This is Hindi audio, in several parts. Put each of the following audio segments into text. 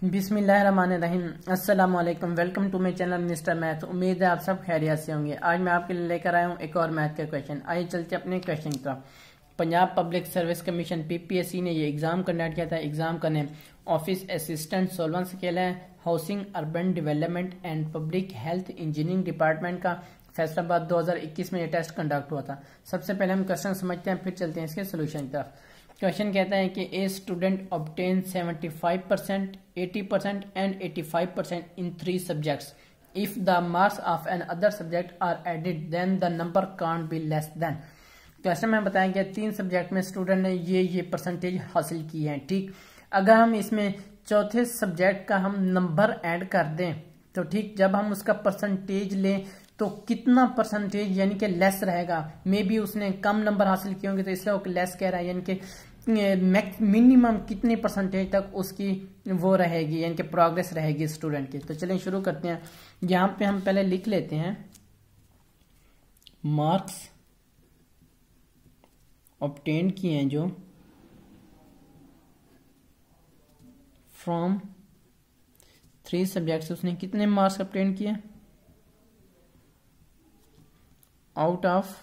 बिस्मिल्लाहिर्रहमानिर्रहीम। अस्सलाम वालेकुम। Welcome to my channel mister math. उम्मीद है आप सब खैरियत से होंगे। आज मैं आपके लिए लेकर आया हूँ एक और मैथ का क्वेश्चन। आइए चलते अपने क्वेश्चन की तरफ। Punjab public service commission PPSC ने ये एग्जाम कंडक्ट किया था। एग्जाम का नेम ऑफिस असिस्टेंट सोलवन स्केल है। Housing urban development and public health engineering department का फैसलाबाद 2021 में ये टेस्ट कंडक्ट हुआ था। सबसे पहले हम क्वेश्चन समझते हैं, फिर चलते हैं इसके सोल्यूशन की तरफ। क्वेश्चन कहता है कि a student obtain 75%, 80% and 85% in 3 subjects. If the marks of an other subject are added then the number can't be less than. Question में बताया गया 3 सब्जेक्ट में स्टूडेंट ने ये परसेंटेज हासिल की है। ठीक, अगर हम इसमें चौथे सब्जेक्ट का हम नंबर ऐड कर दें तो ठीक, जब हम उसका परसेंटेज लें तो कितना परसेंटेज यानी कि लेस रहेगा। मे बी उसने कम नंबर हासिल किए होंगे तो इसलिए वो लेस कह रहा है, यानी कि मिनिमम कितनी परसेंटेज तक उसकी वो रहेगी, यानी कि प्रोग्रेस रहेगी स्टूडेंट की। तो चलिए शुरू करते हैं। यहां पे हम पहले लिख लेते हैं मार्क्स ऑब्टेन किए हैं जो फ्रॉम 3 सब्जेक्ट्स। उसने कितने मार्क्स ऑब्टेन किए आउट ऑफ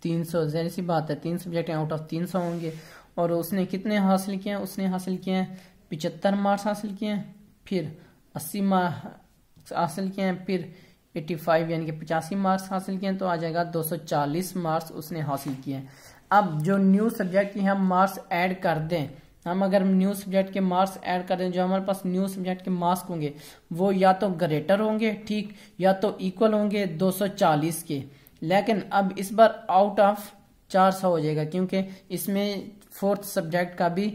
300। जाहिर सी बात है 3 सब्जेक्ट आउट ऑफ 300 होंगे। और उसने कितने हासिल किए हैं? उसने हासिल किए हैं 75 मार्क्स हासिल किए हैं, फिर 80 मार्क्स हासिल किए हैं, फिर 85 यानी कि 85 मार्क्स हासिल किए हैं। तो आ जाएगा 240 मार्क्स उसने हासिल किए हैं। अब जो न्यू सब्जेक्ट के हम मार्क्स ऐड कर दें, हम अगर न्यू सब्जेक्ट के मार्क्स ऐड कर दें, जो हमारे पास न्यू सब्जेक्ट के मार्क्स होंगे वो या तो ग्रेटर होंगे, ठीक, या तो इक्वल होंगे 240 के। लेकिन अब इस बार आउट ऑफ 400 हो जाएगा, क्योंकि इसमें 4th सब्जेक्ट का भी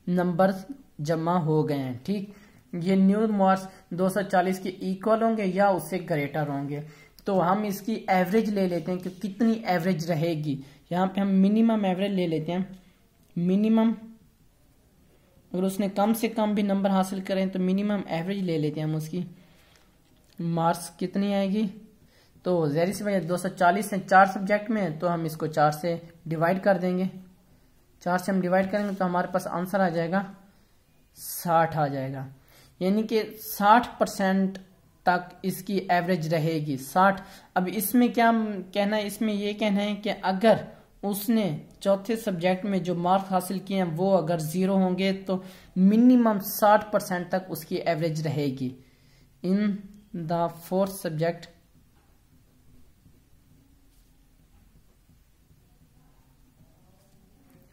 नंबर जमा हो गए हैं। ठीक, ये न्यू मार्क्स 240 के इक्वल होंगे या उससे ग्रेटर होंगे। तो हम इसकी एवरेज ले लेते हैं कि कितनी एवरेज रहेगी। यहाँ पे हम मिनिमम एवरेज ले लेते हैं। मिनिमम अगर उसने कम से कम भी नंबर हासिल करें तो मिनिमम एवरेज ले लेते हैं हम उसकी। मार्क्स कितनी आएगी? तो ज़ाहिर सी बात है 240 है 4 सब्जेक्ट में, तो हम इसको 4 से डिवाइड कर देंगे। 4 से हम डिवाइड करेंगे तो हमारे पास आंसर आ जाएगा 60 आ जाएगा। यानी कि 60% तक इसकी एवरेज रहेगी। 60। अब इसमें क्या कहना है? इसमें ये कहना है कि अगर उसने चौथे सब्जेक्ट में जो मार्क्स हासिल किए हैं वो अगर 0 होंगे तो मिनिमम 60% तक उसकी एवरेज रहेगी इन द 4th सब्जेक्ट।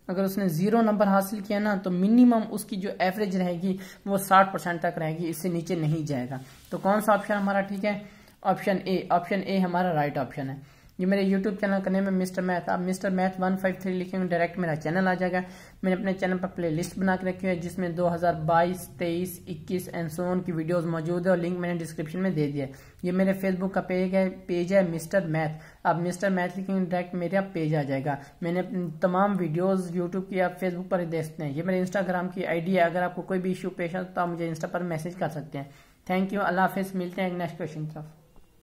अगर उसने 0 नंबर हासिल किया ना तो मिनिमम उसकी जो एवरेज रहेगी वो 60% तक रहेगी, इससे नीचे नहीं जाएगा। तो कौन सा ऑप्शन हमारा ठीक है? Option A. ऑप्शन ए हमारा राइट ऑप्शन है। ये मेरे YouTube चैनल का नेम है मिस्टर मैथ। आप मिस्टर मैथ 153 लिखेंगे डायरेक्ट मेरा चैनल आ जाएगा। मैंने अपने चैनल पर प्ले लिस्ट बना के रखी है जिसमें 2022, 23, 21 एंड सो ऑन की वीडियोस मौजूद है और लिंक मैंने डिस्क्रिप्शन में दे दिया है। ये मेरे फेसबुक का पेज है मिस्टर मैथ। आप मिस्टर मैथ लिखेंगे डायरेक्ट मेरा पेज आ जाएगा। मैंने तमाम वीडियोस यूट्यूब की आप फेसबुक पर ही देख सकते हैं। ये मेरे इंस्टाग्राम की ID है। अगर आपको कोई भी इशू पेश है तो आप मुझे इंस्टा पर मैसेज कर सकते हैं। थैंक यू, अल्लाह हाफिज। मिलते हैं नेक्स्ट क्वेश्चन की तरफ।